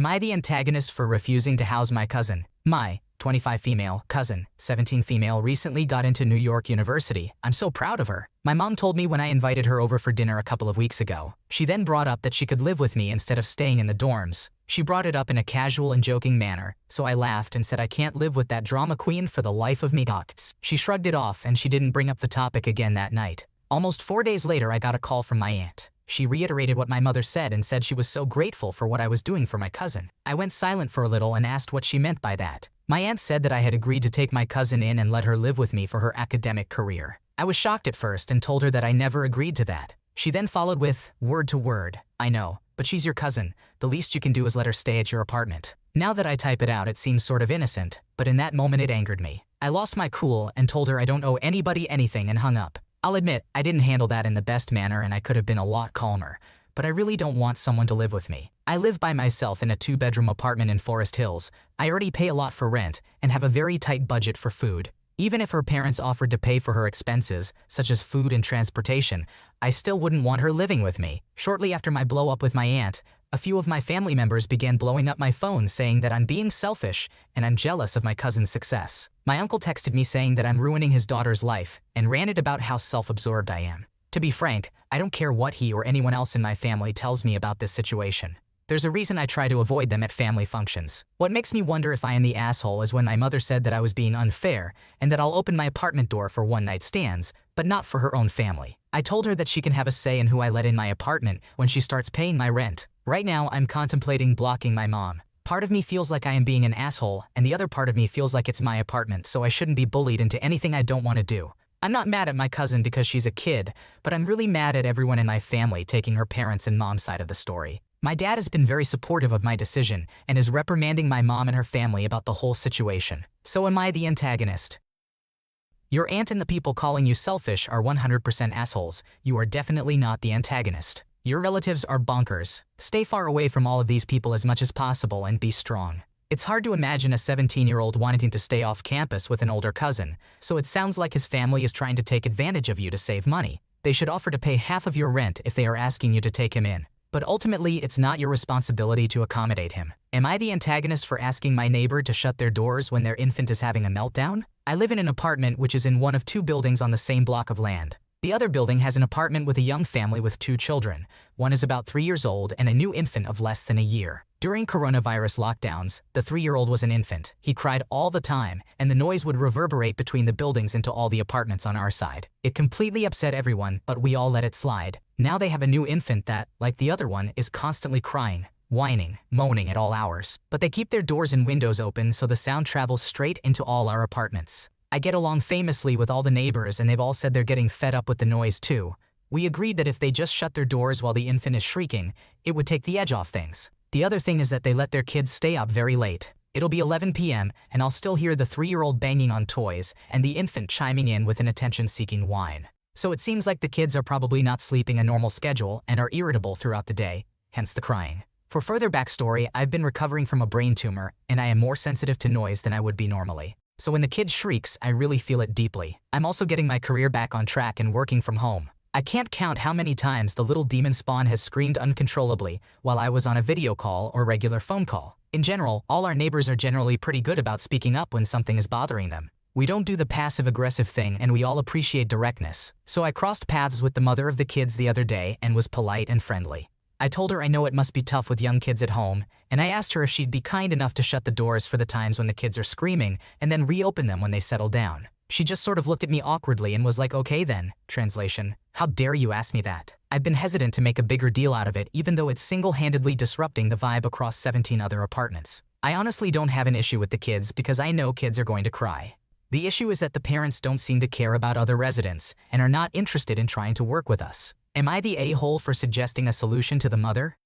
Am I the antagonist for refusing to house my cousin? My 25 female cousin, 17 female, recently got into New York University. I'm so proud of her. My mom told me when I invited her over for dinner a couple of weeks ago. She then brought up that she could live with me instead of staying in the dorms. She brought it up in a casual and joking manner, so I laughed and said I can't live with that drama queen for the life of me. She shrugged it off and she didn't bring up the topic again that night. Almost 4 days later, I got a call from my aunt. She reiterated what my mother said and said she was so grateful for what I was doing for my cousin. I went silent for a little and asked what she meant by that. My aunt said that I had agreed to take my cousin in and let her live with me for her academic career. I was shocked at first and told her that I never agreed to that. She then followed with, word to word, I know, but she's your cousin. The least you can do is let her stay at your apartment. Now that I type it out, it seems sort of innocent, but in that moment it angered me. I lost my cool and told her I don't owe anybody anything and hung up. I'll admit, I didn't handle that in the best manner and I could have been a lot calmer, but I really don't want someone to live with me. I live by myself in a 2-bedroom apartment in Forest Hills. I already pay a lot for rent and have a very tight budget for food. Even if her parents offered to pay for her expenses, such as food and transportation, I still wouldn't want her living with me. Shortly after my blow up with my aunt, a few of my family members began blowing up my phone saying that I'm being selfish and I'm jealous of my cousin's success. My uncle texted me saying that I'm ruining his daughter's life and ranted about how self-absorbed I am. To be frank, I don't care what he or anyone else in my family tells me about this situation. There's a reason I try to avoid them at family functions. What makes me wonder if I am the asshole is when my mother said that I was being unfair and that I'll open my apartment door for one-night stands, but not for her own family. I told her that she can have a say in who I let in my apartment when she starts paying my rent. Right now, I'm contemplating blocking my mom. Part of me feels like I am being an asshole, and the other part of me feels like it's my apartment, so I shouldn't be bullied into anything I don't want to do. I'm not mad at my cousin because she's a kid, but I'm really mad at everyone in my family taking her parents' and mom's side of the story. My dad has been very supportive of my decision and is reprimanding my mom and her family about the whole situation. So am I the antagonist? Your aunt and the people calling you selfish are 100% assholes. You are definitely not the antagonist. Your relatives are bonkers. Stay far away from all of these people as much as possible and be strong. It's hard to imagine a 17-year-old wanting to stay off campus with an older cousin, so it sounds like his family is trying to take advantage of you to save money. They should offer to pay half of your rent if they are asking you to take him in. But ultimately, it's not your responsibility to accommodate him. Am I the antagonist for asking my neighbor to shut their doors when their infant is having a meltdown? I live in an apartment which is in one of 2 buildings on the same block of land. The other building has an apartment with a young family with 2 children. One is about 3 years old and a new infant of less than a year. During coronavirus lockdowns, the 3-year-old was an infant. He cried all the time, and the noise would reverberate between the buildings into all the apartments on our side. It completely upset everyone, but we all let it slide. Now they have a new infant that, like the other one, is constantly crying, whining, moaning at all hours. But they keep their doors and windows open so the sound travels straight into all our apartments. I get along famously with all the neighbors and they've all said they're getting fed up with the noise too. We agreed that if they just shut their doors while the infant is shrieking, it would take the edge off things. The other thing is that they let their kids stay up very late. It'll be 11 p.m. and I'll still hear the 3-year-old banging on toys and the infant chiming in with an attention-seeking whine. So it seems like the kids are probably not sleeping a normal schedule and are irritable throughout the day, hence the crying. For further backstory, I've been recovering from a brain tumor and I am more sensitive to noise than I would be normally. So when the kid shrieks, I really feel it deeply. I'm also getting my career back on track and working from home. I can't count how many times the little demon spawn has screamed uncontrollably while I was on a video call or regular phone call. In general, all our neighbors are generally pretty good about speaking up when something is bothering them. We don't do the passive-aggressive thing and we all appreciate directness. So I crossed paths with the mother of the kids the other day and was polite and friendly. I told her I know it must be tough with young kids at home, and I asked her if she'd be kind enough to shut the doors for the times when the kids are screaming and then reopen them when they settle down. She just sort of looked at me awkwardly and was like, okay then. Translation: how dare you ask me that? I've been hesitant to make a bigger deal out of it even though it's single-handedly disrupting the vibe across 17 other apartments. I honestly don't have an issue with the kids because I know kids are going to cry. The issue is that the parents don't seem to care about other residents and are not interested in trying to work with us. Am I the a-hole for suggesting a solution to the mother?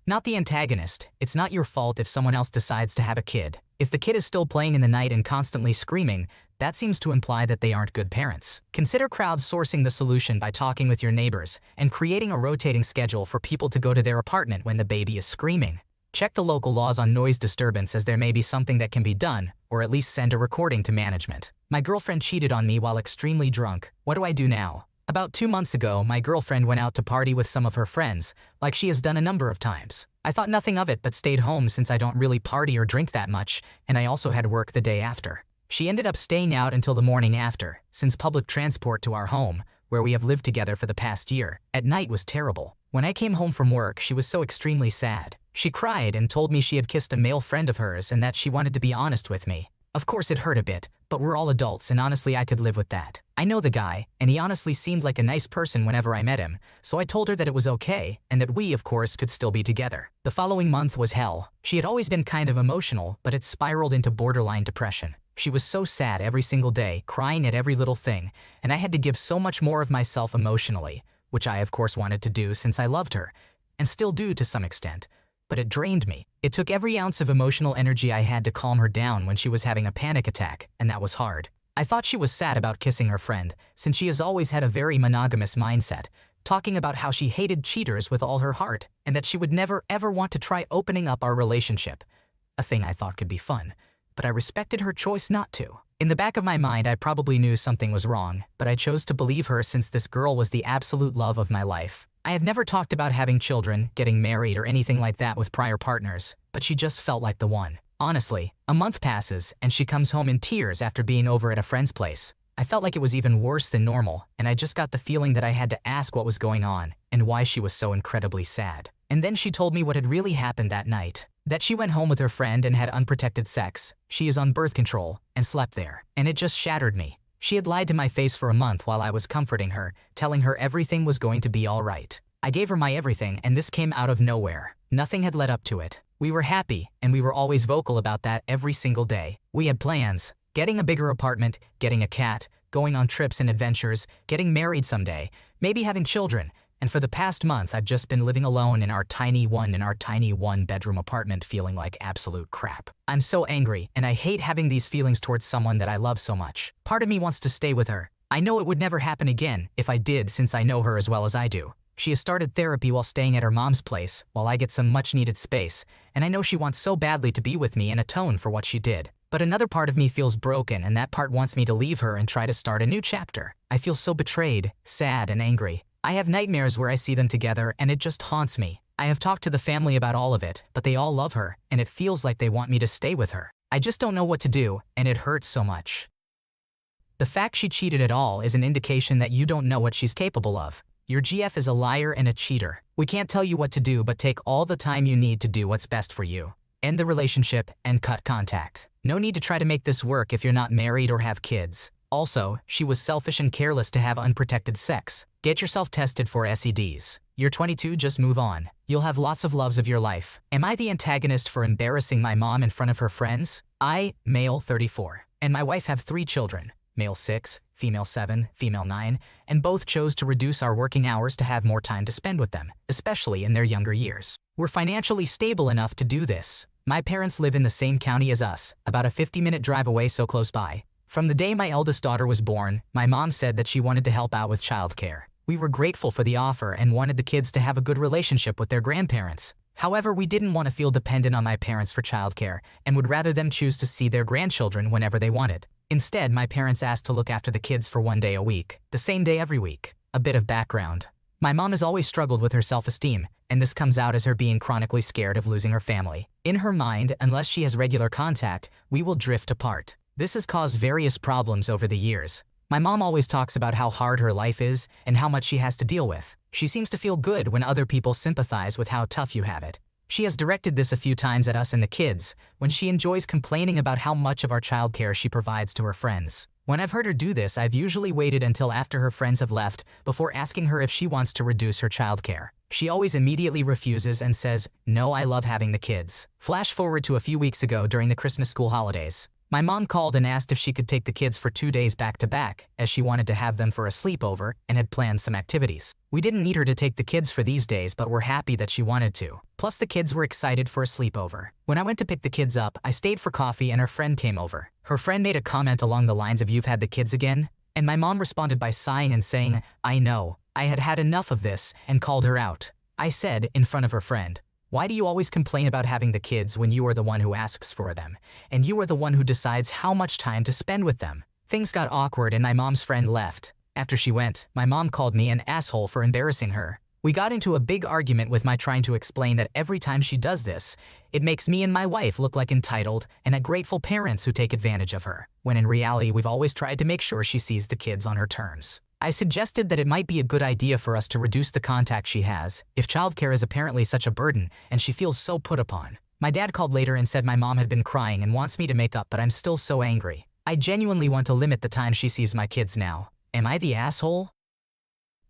Not the antagonist. It's not your fault if someone else decides to have a kid. If the kid is still playing in the night and constantly screaming, that seems to imply that they aren't good parents. Consider crowdsourcing the solution by talking with your neighbors and creating a rotating schedule for people to go to their apartment when the baby is screaming. Check the local laws on noise disturbance as there may be something that can be done, or at least send a recording to management. My girlfriend cheated on me while extremely drunk. What do I do now? About 2 months ago, my girlfriend went out to party with some of her friends, like she has done a number of times. I thought nothing of it but stayed home since I don't really party or drink that much, and I also had work the day after. She ended up staying out until the morning after, since public transport to our home, where we have lived together for the past year, at night was terrible. When I came home from work, she was so extremely sad. She cried and told me she had kissed a male friend of hers and that she wanted to be honest with me. Of course it hurt a bit, but we're all adults and honestly I could live with that. I know the guy, and he honestly seemed like a nice person whenever I met him, so I told her that it was okay, and that we, of course, could still be together. The following month was hell. She had always been kind of emotional, but it spiraled into borderline depression. She was so sad every single day, crying at every little thing, and I had to give so much more of myself emotionally, which I of course wanted to do since I loved her, and still do to some extent. But it drained me. It took every ounce of emotional energy I had to calm her down when she was having a panic attack, and that was hard. I thought she was sad about kissing her friend, since she has always had a very monogamous mindset, talking about how she hated cheaters with all her heart, and that she would never ever want to try opening up our relationship. A thing I thought could be fun, but I respected her choice not to. In the back of my mind, I probably knew something was wrong, but I chose to believe her since this girl was the absolute love of my life. I have never talked about having children, getting married, or anything like that with prior partners, but she just felt like the one. Honestly, a month passes, and she comes home in tears after being over at a friend's place. I felt like it was even worse than normal, and I just got the feeling that I had to ask what was going on, and why she was so incredibly sad. And then she told me what had really happened that night. That she went home with her friend and had unprotected sex, she is on birth control, and slept there. And it just shattered me. She had lied to my face for a month while I was comforting her, telling her everything was going to be all right. I gave her my everything, and this came out of nowhere. Nothing had led up to it. We were happy, and we were always vocal about that every single day. We had plans: getting a bigger apartment, getting a cat, going on trips and adventures, getting married someday, maybe having children. And for the past month, I've just been living alone in our tiny one-bedroom apartment, feeling like absolute crap. I'm so angry, and I hate having these feelings towards someone that I love so much. Part of me wants to stay with her. I know it would never happen again if I did, since I know her as well as I do. She has started therapy while staying at her mom's place, while I get some much-needed space, and I know she wants so badly to be with me and atone for what she did. But another part of me feels broken, and that part wants me to leave her and try to start a new chapter. I feel so betrayed, sad, and angry. I have nightmares where I see them together, and it just haunts me. I have talked to the family about all of it, but they all love her, and it feels like they want me to stay with her. I just don't know what to do, and it hurts so much. The fact she cheated at all is an indication that you don't know what she's capable of. Your GF is a liar and a cheater. We can't tell you what to do, but take all the time you need to do what's best for you. End the relationship and cut contact. No need to try to make this work if you're not married or have kids. Also, she was selfish and careless to have unprotected sex. Get yourself tested for STDs. You're 22, just move on. You'll have lots of loves of your life. Am I the antagonist for embarrassing my mom in front of her friends? I, male 34, and my wife have 3 children. Male 6, female 7, female 9, and both chose to reduce our working hours to have more time to spend with them, especially in their younger years. We're financially stable enough to do this. My parents live in the same county as us, about a 50-minute drive away, so close by. From the day my eldest daughter was born, my mom said that she wanted to help out with childcare. We were grateful for the offer and wanted the kids to have a good relationship with their grandparents. However, we didn't want to feel dependent on my parents for childcare and would rather them choose to see their grandchildren whenever they wanted. Instead, my parents asked to look after the kids for 1 day a week, the same day every week. A bit of background. My mom has always struggled with her self-esteem, and this comes out as her being chronically scared of losing her family. In her mind, unless she has regular contact, we will drift apart. This has caused various problems over the years. My mom always talks about how hard her life is and how much she has to deal with. She seems to feel good when other people sympathize with how tough you have it. She has directed this a few times at us and the kids, when she enjoys complaining about how much of our childcare she provides to her friends. When I've heard her do this, I've usually waited until after her friends have left before asking her if she wants to reduce her childcare. She always immediately refuses and says, "No, I love having the kids." Flash forward to a few weeks ago during the Christmas school holidays. My mom called and asked if she could take the kids for 2 days back to back, as she wanted to have them for a sleepover and had planned some activities. We didn't need her to take the kids for these days, but were happy that she wanted to. Plus, the kids were excited for a sleepover. When I went to pick the kids up, I stayed for coffee and her friend came over. Her friend made a comment along the lines of, "You've had the kids again?" And my mom responded by sighing and saying, "I know. I had had enough of this," and called her out. I said, in front of her friend, "Why do you always complain about having the kids when you are the one who asks for them, and you are the one who decides how much time to spend with them?" Things got awkward and my mom's friend left, After she went, my mom called me an asshole for embarrassing her. We got into a big argument with my trying to explain that every time she does this, it makes me and my wife look like entitled and ungrateful parents who take advantage of her, when in reality we've always tried to make sure she sees the kids on her terms. I suggested that it might be a good idea for us to reduce the contact she has, if childcare is apparently such a burden and she feels so put upon. My dad called later and said my mom had been crying and wants me to make up, but I'm still so angry. I genuinely want to limit the time she sees my kids now. Am I the asshole?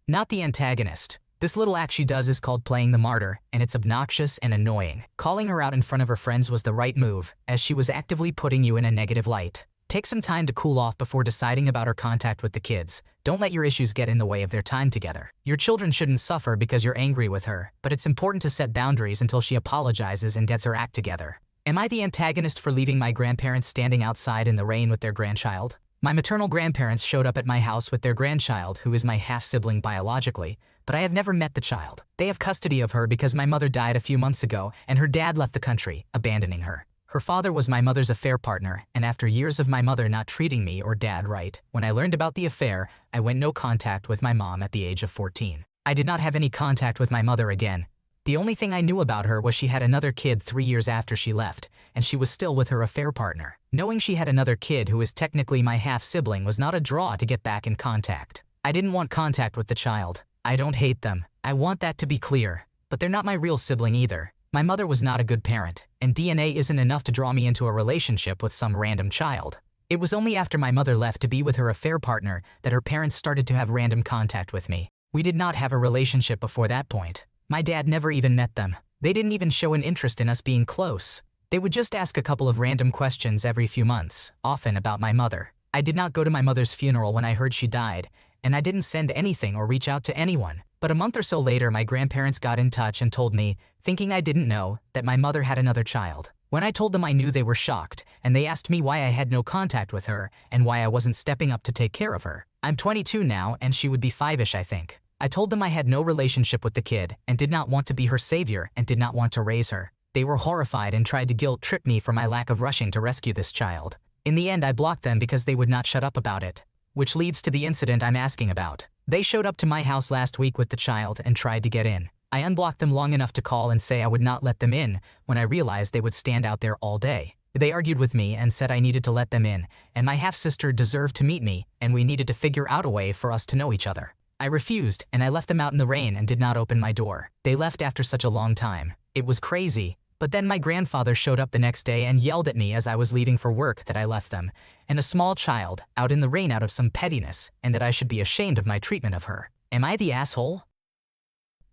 Not the antagonist. This little act she does is called playing the martyr, and it's obnoxious and annoying. Calling her out in front of her friends was the right move, as she was actively putting you in a negative light. Take some time to cool off before deciding about her contact with the kids. Don't let your issues get in the way of their time together. Your children shouldn't suffer because you're angry with her, but it's important to set boundaries until she apologizes and gets her act together. Am I the antagonist for leaving my grandparents standing outside in the rain with their grandchild? My maternal grandparents showed up at my house with their grandchild, who is my half-sibling biologically, but I have never met the child. They have custody of her because my mother died a few months ago and her dad left the country, abandoning her. Her father was my mother's affair partner, and after years of my mother not treating me or dad right, when I learned about the affair, I went no contact with my mom at the age of 14. I did not have any contact with my mother again. The only thing I knew about her was she had another kid 3 years after she left, and she was still with her affair partner. Knowing she had another kid who is technically my half-sibling was not a draw to get back in contact. I didn't want contact with the child. I don't hate them. I want that to be clear. But they're not my real sibling either. My mother was not a good parent, and DNA isn't enough to draw me into a relationship with some random child. It was only after my mother left to be with her affair partner that her parents started to have random contact with me. We did not have a relationship before that point. My dad never even met them. They didn't even show an interest in us being close. They would just ask a couple of random questions every few months, often about my mother. I did not go to my mother's funeral when I heard she died, and I didn't send anything or reach out to anyone. But a month or so later, my grandparents got in touch and told me, thinking I didn't know, that my mother had another child. When I told them, I knew they were shocked, and they asked me why I had no contact with her and why I wasn't stepping up to take care of her. I'm 22 now, and she would be 5-ish, I think. I told them I had no relationship with the kid and did not want to be her savior and did not want to raise her. They were horrified and tried to guilt-trip me for my lack of rushing to rescue this child. In the end, I blocked them because they would not shut up about it. Which leads to the incident I'm asking about. They showed up to my house last week with the child and tried to get in. I unblocked them long enough to call and say I would not let them in when I realized they would stand out there all day. They argued with me and said I needed to let them in, and my half-sister deserved to meet me, and we needed to figure out a way for us to know each other. I refused, and I left them out in the rain and did not open my door. They left after such a long time. It was crazy. But then my grandfather showed up the next day and yelled at me as I was leaving for work that I left them, and a small child, out in the rain out of some pettiness, and that I should be ashamed of my treatment of her. Am I the asshole?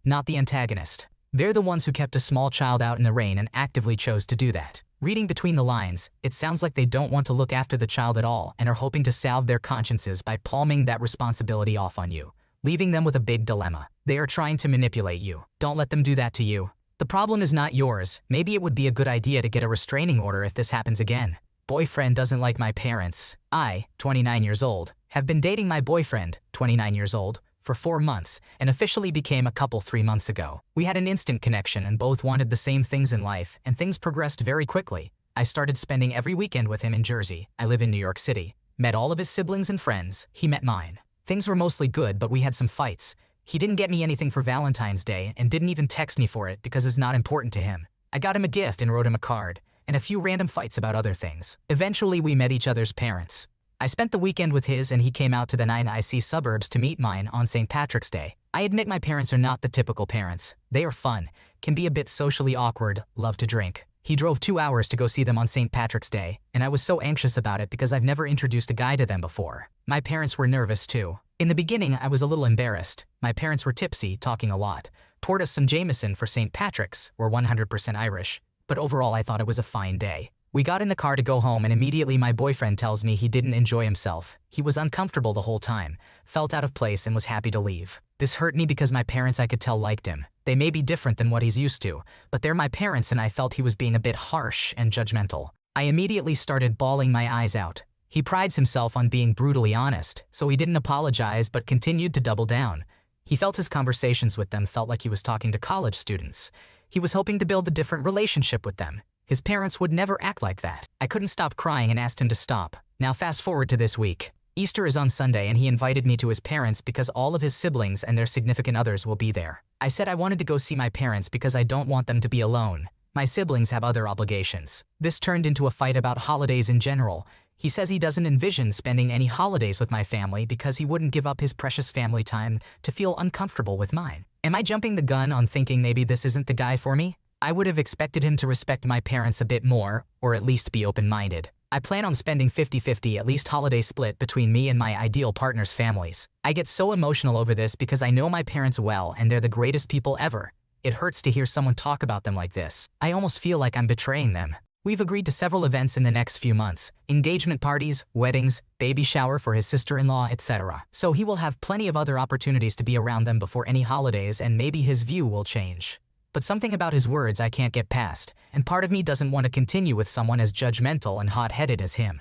Not the antagonist. They're the ones who kept a small child out in the rain and actively chose to do that. Reading between the lines, it sounds like they don't want to look after the child at all and are hoping to salve their consciences by palming that responsibility off on you, leaving them with a big dilemma. They are trying to manipulate you. Don't let them do that to you. The problem is not yours. Maybe it would be a good idea to get a restraining order if this happens again. Boyfriend doesn't like my parents. I, 29 years old, have been dating my boyfriend, 29 years old, for 4 months and officially became a couple 3 months ago. We had an instant connection and both wanted the same things in life, and things progressed very quickly. I started spending every weekend with him in Jersey. I live in New York City. Met all of his siblings and friends. He met mine. Things were mostly good, but we had some fights. He didn't get me anything for Valentine's Day and didn't even text me for it because it's not important to him. I got him a gift and wrote him a card, and a few random fights about other things. Eventually, we met each other's parents. I spent the weekend with his and he came out to the 9IC suburbs to meet mine on St. Patrick's Day. I admit my parents are not the typical parents. They are fun, can be a bit socially awkward, love to drink. He drove 2 hours to go see them on St. Patrick's Day, and I was so anxious about it because I've never introduced a guy to them before. My parents were nervous too. In the beginning, I was a little embarrassed. My parents were tipsy, talking a lot. Poured us some Jameson for St. Patrick's. We're 100% Irish. But overall, I thought it was a fine day. We got in the car to go home and immediately my boyfriend tells me he didn't enjoy himself. He was uncomfortable the whole time, felt out of place and was happy to leave. This hurt me because my parents, I could tell, liked him. They may be different than what he's used to, but they're my parents and I felt he was being a bit harsh and judgmental. I immediately started bawling my eyes out. He prides himself on being brutally honest, so he didn't apologize but continued to double down. He felt his conversations with them felt like he was talking to college students. He was hoping to build a different relationship with them. His parents would never act like that. I couldn't stop crying and asked him to stop. Now fast forward to this week. Easter is on Sunday and he invited me to his parents because all of his siblings and their significant others will be there. I said I wanted to go see my parents because I don't want them to be alone. My siblings have other obligations. This turned into a fight about holidays in general. He says he doesn't envision spending any holidays with my family because he wouldn't give up his precious family time to feel uncomfortable with mine. Am I jumping the gun on thinking maybe this isn't the guy for me? I would have expected him to respect my parents a bit more, or at least be open-minded. I plan on spending 50-50 at least holiday split between me and my ideal partner's families. I get so emotional over this because I know my parents well and they're the greatest people ever. It hurts to hear someone talk about them like this. I almost feel like I'm betraying them. We've agreed to several events in the next few months. Engagement parties, weddings, baby shower for his sister-in-law, etc. So he will have plenty of other opportunities to be around them before any holidays and maybe his view will change. But something about his words I can't get past, and part of me doesn't want to continue with someone as judgmental and hot-headed as him.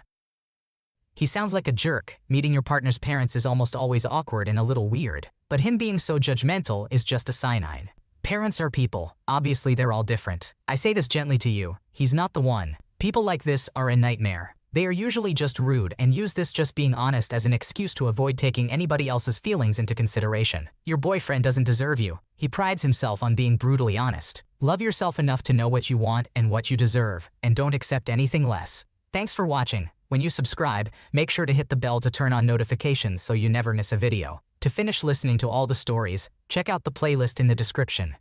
He sounds like a jerk. Meeting your partner's parents is almost always awkward and a little weird, but him being so judgmental is just a sign. Parents are people. Obviously they're all different. I say this gently to you. He's not the one. People like this are a nightmare. They are usually just rude and use this just being honest as an excuse to avoid taking anybody else's feelings into consideration. Your boyfriend doesn't deserve you. He prides himself on being brutally honest. Love yourself enough to know what you want and what you deserve, and don't accept anything less. Thanks for watching. When you subscribe, make sure to hit the bell to turn on notifications so you never miss a video. To finish listening to all the stories, check out the playlist in the description.